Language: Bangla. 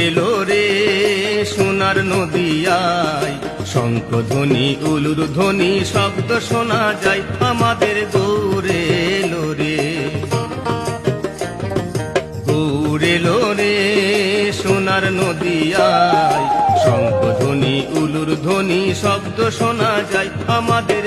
এলো রে সোনার নদিয়ায়, শঙ্খধ্বনি উলুর ধ্বনি শব্দ শোনা যায়, আমাদের গৌরে এলো রে। গৌরে এলো রে সোনার নদিয়ায়, শঙ্খধ্বনি উলুর ধ্বনি শব্দ শোনা যায়, আমাদের